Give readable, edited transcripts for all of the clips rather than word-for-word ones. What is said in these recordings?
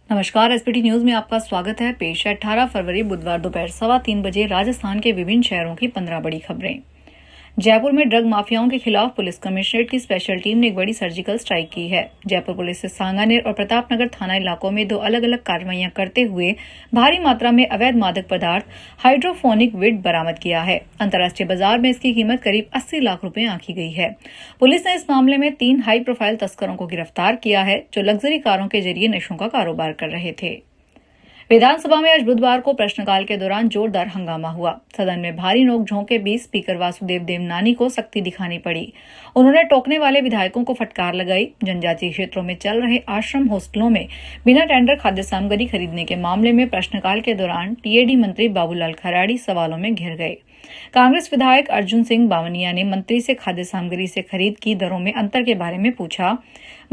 नमस्कार। SPT news में आपका स्वागत है। पेश है 18 फरवरी बुधवार दोपहर 3:15 बजे राजस्थान के विभिन्न शहरों की 15 बड़ी खबरें। जयपुर में ड्रग माफियाओं के खिलाफ पुलिस कमिश्नरेट की स्पेशल टीम ने एक बड़ी सर्जिकल स्ट्राइक की है। जयपुर पुलिस ने सांगानेर और प्रतापनगर थाना इलाकों में 2 अलग-अलग कार्रवाइयां करते हुए भारी मात्रा में अवैध मादक पदार्थ हाइड्रोफोनिक वीड बरामद किया है। अंतर्राष्ट्रीय बाजार में इसकी कीमत करीब 80 लाख रुपए आंकी गई है। पुलिस ने इस मामले में 3 हाई प्रोफाइल तस्करों को गिरफ्तार किया है, जो लग्जरी कारों के जरिए नशों का कारोबार कर रहे थे। विधानसभा में आज बुधवार को प्रश्नकाल के दौरान जोरदार हंगामा हुआ। सदन में भारी नोकझोंक के बीच स्पीकर वासुदेव देवनानी को सख्ती दिखानी पड़ी। उन्होंने टोकने वाले विधायकों को फटकार लगाई। जनजातीय क्षेत्रों में चल रहे आश्रम हॉस्टलों में बिना टेंडर खाद्य सामग्री खरीदने के मामले में प्रश्नकाल के दौरान टीएडी मंत्री बाबूलाल खराड़ी सवालों में घिर गए। कांग्रेस विधायक अर्जुन सिंह बावनिया ने मंत्री से खाद्य सामग्री से खरीद की दरों में अंतर के बारे में पूछा।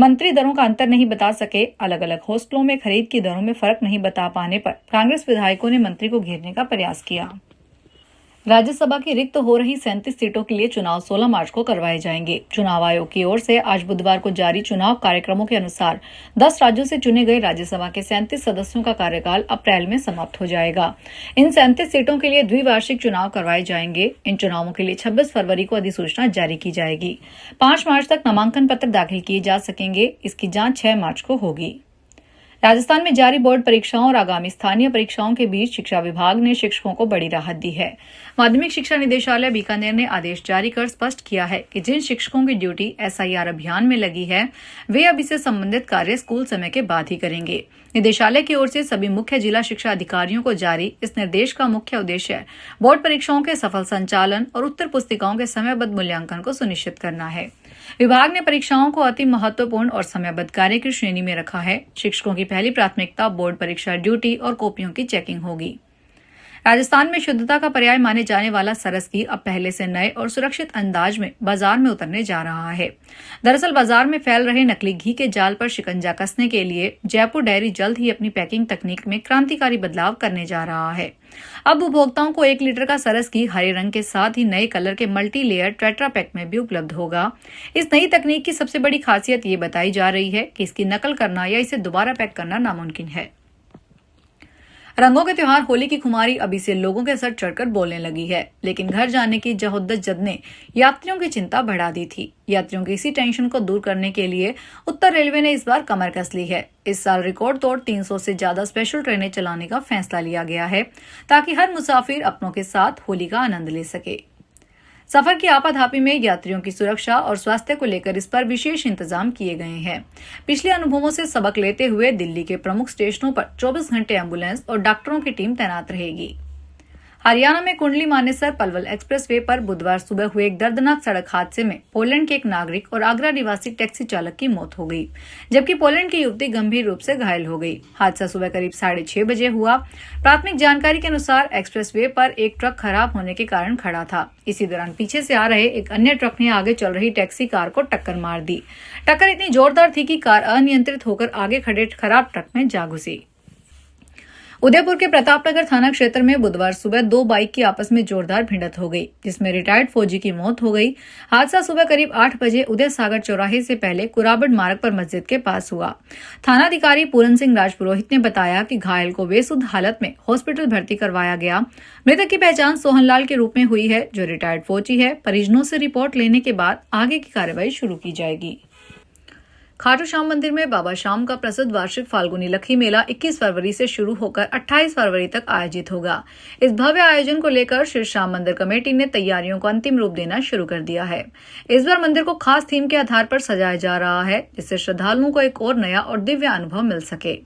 मंत्री दरों का अंतर नहीं बता सके। अलग अलग हॉस्टलों में खरीद की दरों में फर्क नहीं बता पाने पर कांग्रेस विधायकों ने मंत्री को घेरने का प्रयास किया। राज्यसभा की रिक्त हो रही 37 सीटों के लिए चुनाव 16 मार्च को करवाए जाएंगे। चुनाव आयोग की ओर से आज बुधवार को जारी चुनाव कार्यक्रमों के अनुसार 10 राज्यों से चुने गए राज्यसभा के 37 सदस्यों का कार्यकाल अप्रैल में समाप्त हो जाएगा। इन 37 सीटों के लिए द्विवार्षिक चुनाव करवाए जाएंगे। इन चुनावों के लिए 26 फरवरी को अधिसूचना जारी की जाएगी। 5 मार्च तक नामांकन पत्र दाखिल किए जा सकेंगे। इसकी जांच 6 मार्च को होगी। राजस्थान में जारी बोर्ड परीक्षाओं और आगामी स्थानीय परीक्षाओं के बीच शिक्षा विभाग ने शिक्षकों को बड़ी राहत दी है। माध्यमिक शिक्षा निदेशालय बीकानेर ने आदेश जारी कर स्पष्ट किया है कि जिन शिक्षकों की ड्यूटी एसआईआर अभियान में लगी है, वे अब इससे संबंधित कार्य स्कूल समय के बाद ही करेंगे। निदेशालय की ओर से सभी मुख्य जिला शिक्षा अधिकारियों को जारी इस निर्देश का मुख्य उद्देश्य बोर्ड परीक्षाओं के सफल संचालन और उत्तर पुस्तिकाओं के समयबद्ध मूल्यांकन को सुनिश्चित करना है। विभाग ने परीक्षाओं को अति महत्वपूर्ण और समयबद्ध कार्य की श्रेणी में रखा है। शिक्षकों की पहली प्राथमिकता बोर्ड परीक्षा ड्यूटी और कॉपियों की चेकिंग होगी। राजस्थान में शुद्धता का पर्याय माने जाने वाला सरस घी अब पहले से नए और सुरक्षित अंदाज में बाजार में उतरने जा रहा है। दरअसल बाजार में फैल रहे नकली घी के जाल पर शिकंजा कसने के लिए जयपुर डेयरी जल्द ही अपनी पैकिंग तकनीक में क्रांतिकारी बदलाव करने जा रहा है। अब उपभोक्ताओं को 1 लीटर का सरस घी हरे रंग के साथ ही नए कलर के मल्टी लेयर टेट्रा पैक में भी उपलब्ध होगा। इस नई तकनीक की सबसे बड़ी खासियत ये बताई जा रही है कि इसकी नकल करना या इसे दोबारा पैक करना नामुमकिन है। रंगों के त्योहार होली की खुमारी अभी से लोगों के सर चढ़कर बोलने लगी है, लेकिन घर जाने की जद्दोजहद ने यात्रियों की चिंता बढ़ा दी थी। यात्रियों की इसी टेंशन को दूर करने के लिए उत्तर रेलवे ने इस बार कमर कस ली है। इस साल रिकॉर्ड तोड़ 300 से ज्यादा स्पेशल ट्रेनें चलाने का फैसला लिया गया है, ताकि हर मुसाफिर अपनों के साथ होली का आनंद ले सके। सफर की आपाधापी में यात्रियों की सुरक्षा और स्वास्थ्य को लेकर इस पर विशेष इंतजाम किए गए हैं। पिछले अनुभवों से सबक लेते हुए दिल्ली के प्रमुख स्टेशनों पर 24 घंटे एम्बुलेंस और डॉक्टरों की टीम तैनात रहेगी। हरियाणा में कुंडली मानेसर पलवल एक्सप्रेसवे पर बुधवार सुबह हुए एक दर्दनाक सड़क हादसे में पोलैंड के एक नागरिक और आगरा निवासी टैक्सी चालक की मौत हो गई, जबकि पोलैंड की युवती गंभीर रूप से घायल हो गई। हादसा सुबह करीब 6:30 बजे हुआ। प्राथमिक जानकारी के अनुसार एक्सप्रेसवे पर एक ट्रक खराब होने के कारण खड़ा था। इसी दौरान पीछे से आ रहे एक अन्य ट्रक ने आगे चल रही टैक्सी कार को टक्कर मार दी। टक्कर इतनी जोरदार थी कि कार अनियंत्रित होकर आगे खड़े खराब ट्रक में जा घुसी। उदयपुर के प्रतापनगर थाना क्षेत्र में बुधवार सुबह 2 बाइक की आपस में जोरदार भिड़ंत हो गई, जिसमें रिटायर्ड फौजी की मौत हो गई। हादसा सुबह करीब 8 बजे उदय सागर चौराहे से पहले कुराबड़ मार्ग पर मस्जिद के पास हुआ। थानाधिकारी पूरन सिंह राजपुरोहित ने बताया कि घायल को बेसुध हालत में हॉस्पिटल भर्ती करवाया गया। मृतक की पहचान सोहनलाल के रूप में हुई है, जो रिटायर्ड फौजी है। परिजनों से रिपोर्ट लेने के बाद आगे की कार्रवाई शुरू की जाएगी। खाटू श्याम मंदिर में बाबा श्याम का प्रसिद्ध वार्षिक फाल्गुनी लखी मेला 21 फरवरी से शुरू होकर 28 फरवरी तक आयोजित होगा। इस भव्य आयोजन को लेकर श्री श्याम मंदिर कमेटी ने तैयारियों को अंतिम रूप देना शुरू कर दिया है। इस बार मंदिर को खास थीम के आधार पर सजाया जा रहा है, जिससे श्रद्धालुओं को एक और नया और दिव्य अनुभव मिल सके।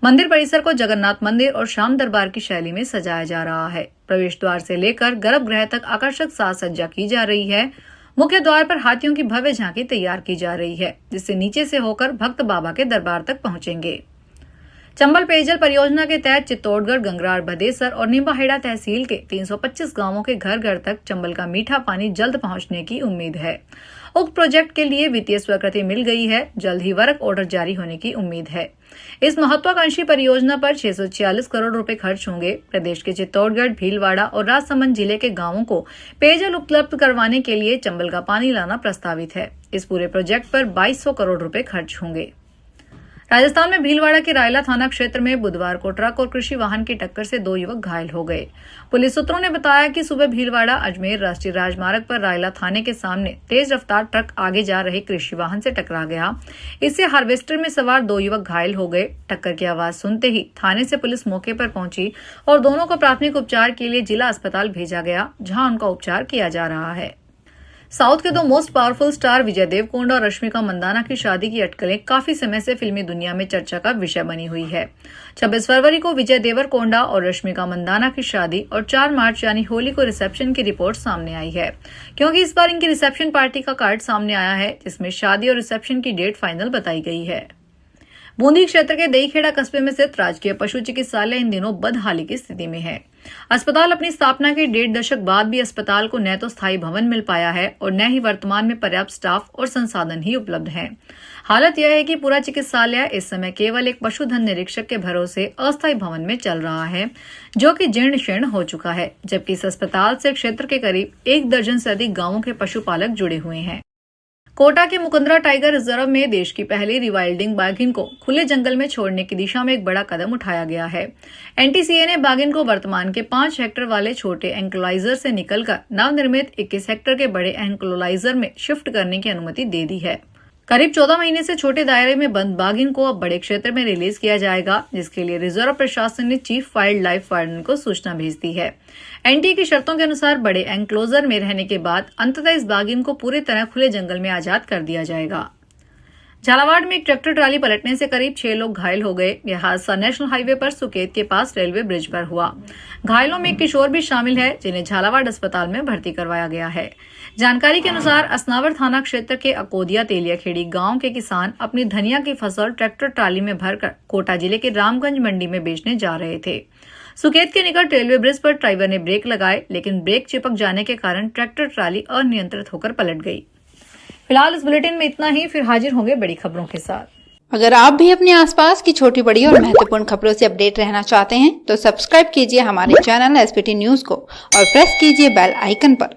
मंदिर परिसर को जगन्नाथ मंदिर और श्याम दरबार की शैली में सजाया जा रहा है। प्रवेश द्वार से लेकर गर्भगृह तक आकर्षक साज सज्जा की जा रही है। मुख्य द्वार पर हाथियों की भव्य झांकी तैयार की जा रही है, जिससे नीचे से होकर भक्त बाबा के दरबार तक पहुंचेंगे। चंबल पेयजल परियोजना के तहत चित्तौड़गढ़, गंगरार, भदेसर और निम्बाहेड़ा तहसील के 325 गांवों के घर घर तक चंबल का मीठा पानी जल्द पहुंचने की उम्मीद है। उक्त प्रोजेक्ट के लिए वित्तीय स्वीकृति मिल गई है। जल्द ही वर्क ऑर्डर जारी होने की उम्मीद है। इस महत्वाकांक्षी परियोजना पर 646 करोड़ रुपए खर्च होंगे। प्रदेश के चित्तौड़गढ़, भीलवाड़ा और राजसमंद जिले के गांवों को पेयजल उपलब्ध करवाने के लिए चंबल का पानी लाना प्रस्तावित है। इस पूरे प्रोजेक्ट पर 2200 करोड़ रुपए खर्च होंगे। राजस्थान में भीलवाड़ा के रायला थाना क्षेत्र में बुधवार को ट्रक और कृषि वाहन की टक्कर से 2 युवक घायल हो गए। पुलिस सूत्रों ने बताया कि सुबह भीलवाड़ा अजमेर राष्ट्रीय राजमार्ग पर रायला थाने के सामने तेज रफ्तार ट्रक आगे जा रहे कृषि वाहन से टकरा गया। इससे हार्वेस्टर में सवार 2 युवक घायल हो गए। टक्कर की आवाज सुनते ही थाने से पुलिस मौके पर पहुंची और दोनों को प्राथमिक उपचार के लिए जिला अस्पताल भेजा गया, जहां उनका उपचार किया जा रहा है। साउथ के 2 most powerful star Vijay Deverakonda और रश्मिका मंदाना की शादी की अटकलें काफी समय से फिल्मी दुनिया में चर्चा का विषय बनी हुई है। 26 फरवरी को विजय देवरकोंडा और रश्मिका मंदाना की शादी और 4 मार्च यानी होली को रिसेप्शन की रिपोर्ट सामने आई है, क्योंकि इस बार इनकी रिसेप्शन पार्टी का कार्ड सामने आया है, जिसमें शादी और रिसेप्शन की डेट फाइनल बताई गई है। बूंदी क्षेत्र के दहीखेड़ा कस्बे में स्थित राजकीय पशु चिकित्सालय इन दिनों बदहाली की स्थिति में है। अस्पताल अपनी स्थापना के 1.5 दशक बाद भी अस्पताल को न तो स्थायी भवन मिल पाया है और न ही वर्तमान में पर्याप्त स्टाफ और संसाधन ही उपलब्ध हैं। हालत यह है कि पूरा चिकित्सालय इस समय केवल एक पशुधन निरीक्षक के भरोसे अस्थायी भवन में चल रहा है, जो कि जीर्ण शीर्ण हो चुका है, जबकि इस अस्पताल से क्षेत्र के करीब 1 दर्जन से अधिक गांवों के पशुपालक जुड़े हुए हैं। कोटा के मुकुंदरा टाइगर रिजर्व में देश की पहली रिवाइल्डिंग बाघिन को खुले जंगल में छोड़ने की दिशा में एक बड़ा कदम उठाया गया है। एनटीसीए ने बाघिन को वर्तमान के 5 हेक्टेयर वाले छोटे एंक्लोलाइजर से निकलकर नवनिर्मित 21 हेक्टेयर के बड़े एंक्लोलाइजर में शिफ्ट करने की अनुमति दे दी है। करीब 14 महीने से छोटे दायरे में बंद बाघिन को अब बड़े क्षेत्र में रिलीज किया जाएगा, जिसके लिए रिजर्व प्रशासन ने चीफ वाइल्ड लाइफ वार्डन को सूचना भेज दी है। एनटी की शर्तों के अनुसार बड़े एंक्लोजर में रहने के बाद अंततः इस बाघिन को पूरी तरह खुले जंगल में आजाद कर दिया जाएगा। झालावाड़ में एक ट्रैक्टर ट्राली पलटने से करीब 6 लोग घायल हो गए। यह हादसा नेशनल हाईवे पर सुकेत के पास रेलवे ब्रिज पर हुआ। घायलों में एक किशोर भी शामिल है, जिन्हें झालावाड़ अस्पताल में भर्ती करवाया गया है। जानकारी के अनुसार असनावर थाना क्षेत्र के अकोदिया तेलियाखेड़ी गांव के किसान अपनी धनिया की फसल ट्रैक्टर ट्राली में भरकर कोटा जिले के रामगंज मंडी में बेचने जा रहे थे। सुकेत के निकट रेलवे ब्रिज पर ड्राइवर ने ब्रेक लगाए, लेकिन ब्रेक चिपक जाने के कारण ट्रैक्टर ट्राली अनियंत्रित होकर पलट गई। फिलहाल इस बुलेटिन में इतना ही, फिर हाजिर होंगे बड़ी खबरों के साथ। अगर आप भी अपने आसपास की छोटी बड़ी और महत्वपूर्ण खबरों से अपडेट रहना चाहते हैं तो सब्सक्राइब कीजिए हमारे चैनल एसपीटी न्यूज को और प्रेस कीजिए बेल आइकन पर